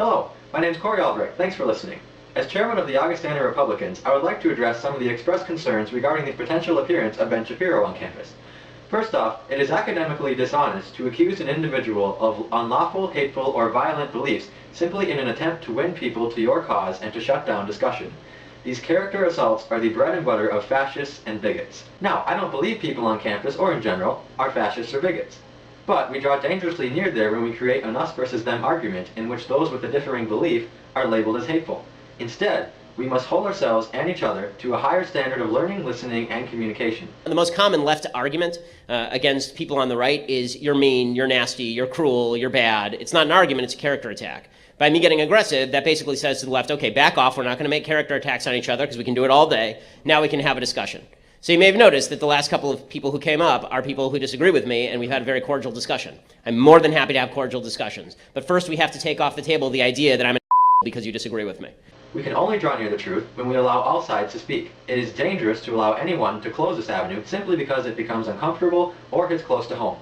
Hello, my name is Corey Albrecht. Thanks for listening. As chairman of the Augustana Republicans, I would like to address some of the expressed concerns regarding the potential appearance of Ben Shapiro on campus. First off, it is academically dishonest to accuse an individual of unlawful, hateful, or violent beliefs simply in an attempt to win people to your cause and to shut down discussion. These character assaults are the bread and butter of fascists and bigots. Now, I don't believe people on campus, or in general, are fascists or bigots. But we draw dangerously near there when we create an us versus them argument in which those with a differing belief are labeled as hateful. Instead, we must hold ourselves and each other to a higher standard of learning, listening, and communication. The most common left argument against people on the right is you're mean, you're nasty, you're cruel, you're bad. It's not an argument, it's a character attack. By me getting aggressive, that basically says to the left, okay, back off, we're not going to make character attacks on each other because we can do it all day. Now we can have a discussion. So you may have noticed that the last couple of people who came up are people who disagree with me, and we've had a very cordial discussion. I'm more than happy to have cordial discussions. But first we have to take off the table the idea that I'm an because you disagree with me. We can only draw near the truth when we allow all sides to speak. It is dangerous to allow anyone to close this avenue simply because it becomes uncomfortable or hits close to home.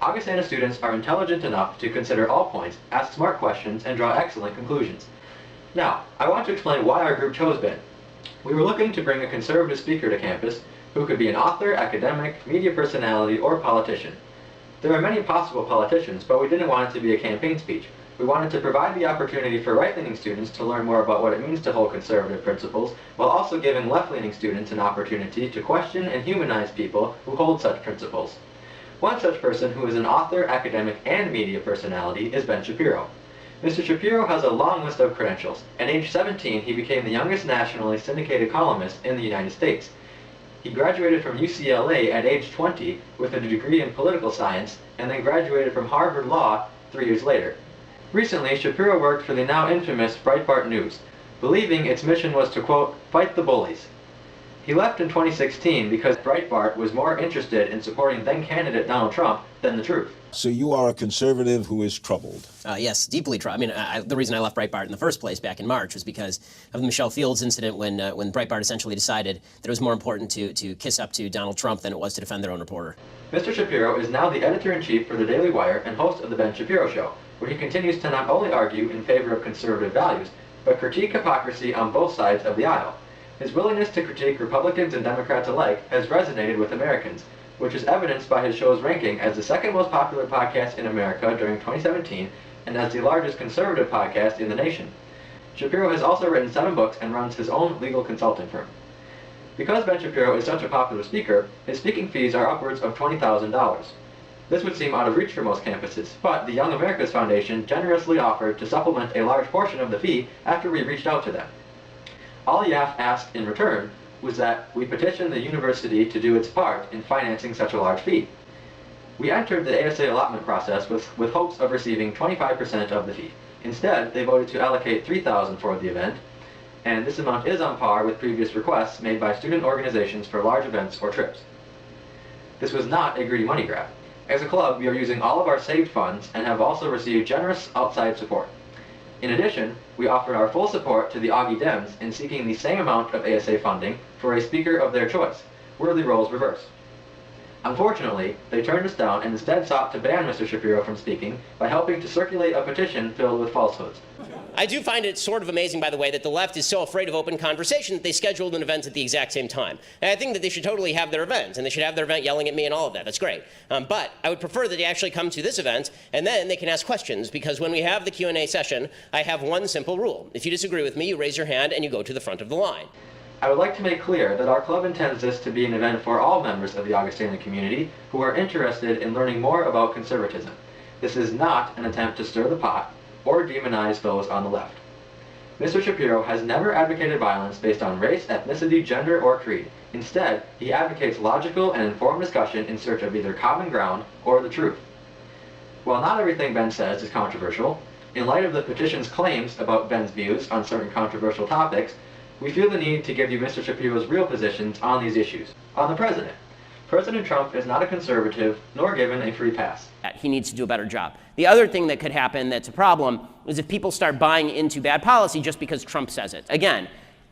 Augustana students are intelligent enough to consider all points, ask smart questions, and draw excellent conclusions. Now, I want to explain why our group chose Ben. We were looking to bring a conservative speaker to campus who could be an author, academic, media personality, or politician. There are many possible politicians, but we didn't want it to be a campaign speech. We wanted to provide the opportunity for right-leaning students to learn more about what it means to hold conservative principles, while also giving left-leaning students an opportunity to question and humanize people who hold such principles. One such person who is an author, academic, and media personality is Ben Shapiro. Mr. Shapiro has a long list of credentials. At age 17, he became the youngest nationally syndicated columnist in the United States. He graduated from UCLA at age 20 with a degree in political science, and then graduated from Harvard Law 3 years later. Recently, Shapiro worked for the now infamous Breitbart News, believing its mission was to, quote, fight the bullies. He left in 2016 because Breitbart was more interested in supporting then-candidate Donald Trump than the truth. So you are a conservative who is troubled? Yes, deeply troubled. I mean, the reason I left Breitbart in the first place back in March was because of the Michelle Fields incident when Breitbart essentially decided that it was more important to kiss up to Donald Trump than it was to defend their own reporter. Mr. Shapiro is now the editor-in-chief for the Daily Wire and host of The Ben Shapiro Show, where he continues to not only argue in favor of conservative values, but critique hypocrisy on both sides of the aisle. His willingness to critique Republicans and Democrats alike has resonated with Americans, which is evidenced by his show's ranking as the second most popular podcast in America during 2017 and as the largest conservative podcast in the nation. Shapiro has also written 7 books and runs his own legal consulting firm. Because Ben Shapiro is such a popular speaker, his speaking fees are upwards of $20,000. This would seem out of reach for most campuses, but the Young America's Foundation generously offered to supplement a large portion of the fee after we reached out to them. All Yaf asked in return was that we petition the university to do its part in financing such a large fee. We entered the ASA allotment process with hopes of receiving 25% of the fee. Instead, they voted to allocate $3,000 for the event, and this amount is on par with previous requests made by student organizations for large events or trips. This was not a greedy money grab. As a club, we are using all of our saved funds and have also received generous outside support. In addition, we offered our full support to the Augie Dems in seeking the same amount of ASA funding for a speaker of their choice, were the roles reversed. Unfortunately, they turned us down and instead sought to ban Mr. Shapiro from speaking by helping to circulate a petition filled with falsehoods. I do find it sort of amazing, by the way, that the left is so afraid of open conversation that they scheduled an event at the exact same time. And I think that they should totally have their event, and they should have their event yelling at me and all of that. That's great. But I would prefer that they actually come to this event, and then they can ask questions, because when we have the Q&A session, I have one simple rule. If you disagree with me, you raise your hand and you go to the front of the line. I would like to make clear that our club intends this to be an event for all members of the Augustana community who are interested in learning more about conservatism. This is not an attempt to stir the pot or demonize those on the left. Mr. Shapiro has never advocated violence based on race, ethnicity, gender, or creed. Instead, he advocates logical and informed discussion in search of either common ground or the truth. While not everything Ben says is controversial, in light of the petition's claims about Ben's views on certain controversial topics, we feel the need to give you Mr. Shapiro's real positions on these issues. On the president. President Trump is not a conservative, nor given a free pass. He needs to do a better job. The other thing that could happen that's a problem is if people start buying into bad policy just because Trump says it. Again,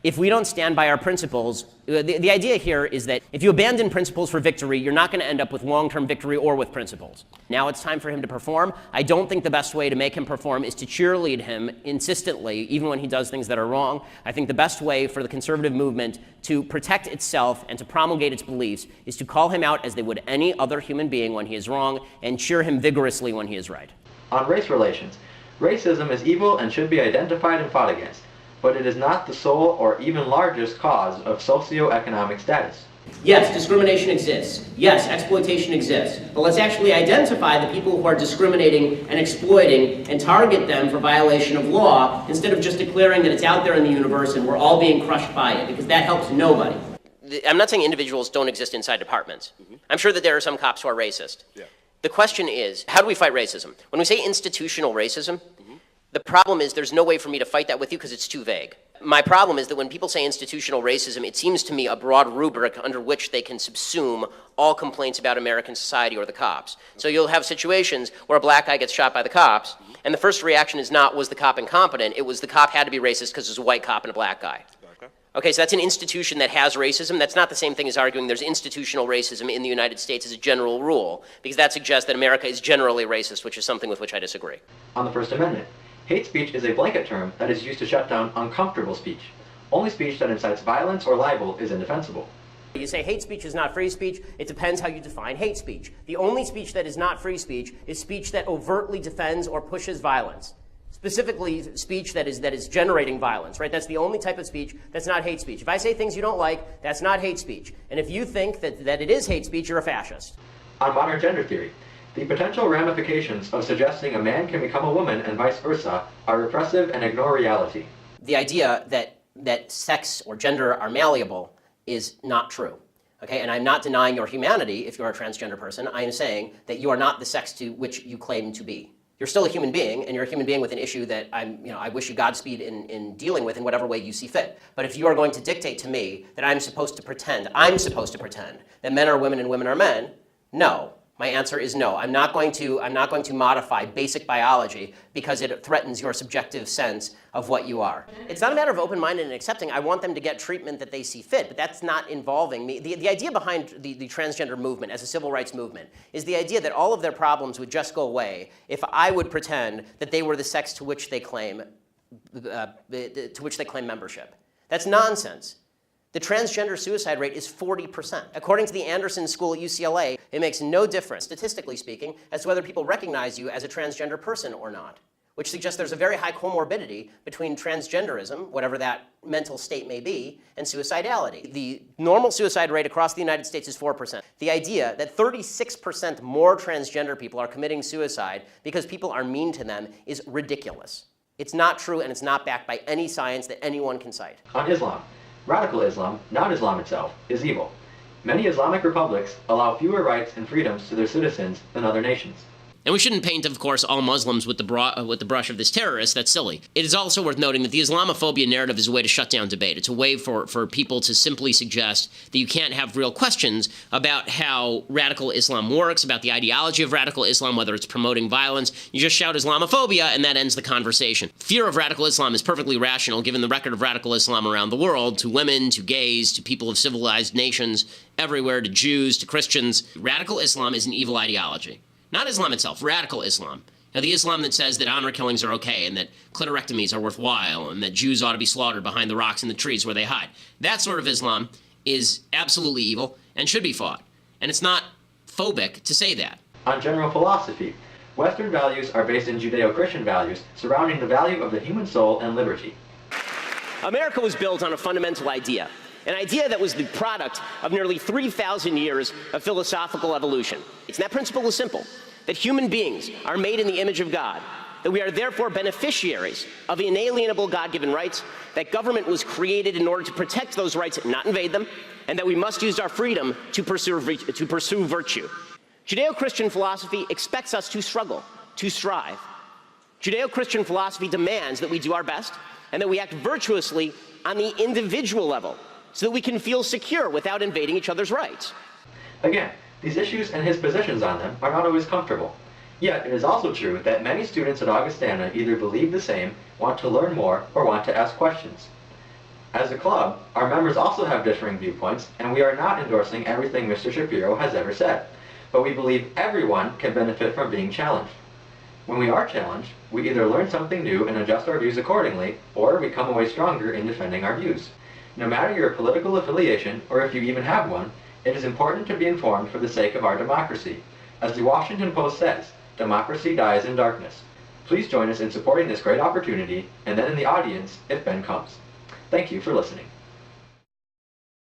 if we don't stand by our principles, the idea here is that if you abandon principles for victory, you're not going to end up with long-term victory or with principles. Now it's time for him to perform. I don't think the best way to make him perform is to cheerlead him insistently, even when he does things that are wrong. I think the best way for the conservative movement to protect itself and to promulgate its beliefs is to call him out as they would any other human being when he is wrong and cheer him vigorously when he is right. On race relations, racism is evil and should be identified and fought against, but it is not the sole or even largest cause of socioeconomic status. Yes, discrimination exists. Yes, exploitation exists. But let's actually identify the people who are discriminating and exploiting and target them for violation of law instead of just declaring that it's out there in the universe and we're all being crushed by it, because that helps nobody. I'm not saying individuals don't exist inside departments. I'm sure that there are some cops who are racist. Yeah. The question is, how do we fight racism? When we say institutional racism, the problem is there's no way for me to fight that with you because it's too vague. My problem is that when people say institutional racism, it seems to me a broad rubric under which they can subsume all complaints about American society or the cops. So you'll have situations where a black guy gets shot by the cops, and the first reaction is not, was the cop incompetent? It was the cop had to be racist because there's a white cop and a black guy. Okay, so that's an institution that has racism. That's not the same thing as arguing there's institutional racism in the United States as a general rule, because that suggests that America is generally racist, which is something with which I disagree. On the First Amendment, hate speech is a blanket term that is used to shut down uncomfortable speech. Only speech that incites violence or libel is indefensible. You say hate speech is not free speech. It depends how you define hate speech. The only speech that is not free speech is speech that overtly defends or pushes violence. Specifically, speech that is generating violence, right? That's the only type of speech that's not hate speech. If I say things you don't like, that's not hate speech. And if you think that it is hate speech, you're a fascist. On modern gender theory, the potential ramifications of suggesting a man can become a woman and vice versa are repressive and ignore reality. The idea that sex or gender are malleable is not true. Okay, and I'm not denying your humanity if you're a transgender person. I am saying that you are not the sex to which you claim to be. You're still a human being, and you're a human being with an issue that I wish you Godspeed in dealing with in whatever way you see fit. But if you are going to dictate to me that I'm supposed to pretend that men are women and women are men, no. My answer is no. I'm not going to modify basic biology because it threatens your subjective sense of what you are. It's not a matter of open-minded and accepting. I want them to get treatment that they see fit, but that's not involving me. The idea behind the transgender movement as a civil rights movement is the idea that all of their problems would just go away if I would pretend that they were the sex to which they claim membership. That's nonsense. The transgender suicide rate is 40%. According to the Anderson School at UCLA, it makes no difference, statistically speaking, as to whether people recognize you as a transgender person or not, which suggests there's a very high comorbidity between transgenderism, whatever that mental state may be, and suicidality. The normal suicide rate across the United States is 4%. The idea that 36% more transgender people are committing suicide because people are mean to them is ridiculous. It's not true, and it's not backed by any science that anyone can cite. On Islam, radical Islam, not Islam itself, is evil. Many Islamic republics allow fewer rights and freedoms to their citizens than other nations. And we shouldn't paint, of course, all Muslims with the brush of this terrorist. That's silly. It is also worth noting that the Islamophobia narrative is a way to shut down debate. It's a way for people to simply suggest that you can't have real questions about how radical Islam works, about the ideology of radical Islam, whether it's promoting violence. You just shout Islamophobia, and that ends the conversation. Fear of radical Islam is perfectly rational, given the record of radical Islam around the world, to women, to gays, to people of civilized nations, everywhere, to Jews, to Christians. Radical Islam is an evil ideology. Not Islam itself, radical Islam. Now, the Islam that says that honor killings are okay and that clitorectomies are worthwhile and that Jews ought to be slaughtered behind the rocks and the trees where they hide. That sort of Islam is absolutely evil and should be fought. And it's not phobic to say that. On general philosophy, Western values are based in Judeo-Christian values surrounding the value of the human soul and liberty. America was built on a fundamental idea. An idea that was the product of nearly 3,000 years of philosophical evolution. And that principle is simple, that human beings are made in the image of God, that we are therefore beneficiaries of inalienable God-given rights, that government was created in order to protect those rights, not invade them, and that we must use our freedom to pursue virtue. Judeo-Christian philosophy expects us to struggle, to strive. Judeo-Christian philosophy demands that we do our best and that we act virtuously on the individual level, so that we can feel secure without invading each other's rights. Again, these issues and his positions on them are not always comfortable. Yet, it is also true that many students at Augustana either believe the same, want to learn more, or want to ask questions. As a club, our members also have differing viewpoints, and we are not endorsing everything Mr. Shapiro has ever said, but we believe everyone can benefit from being challenged. When we are challenged, we either learn something new and adjust our views accordingly, or we come away stronger in defending our views. No matter your political affiliation, or if you even have one, it is important to be informed for the sake of our democracy. As the Washington Post says, democracy dies in darkness. Please join us in supporting this great opportunity, and then in the audience if Ben comes. Thank you for listening.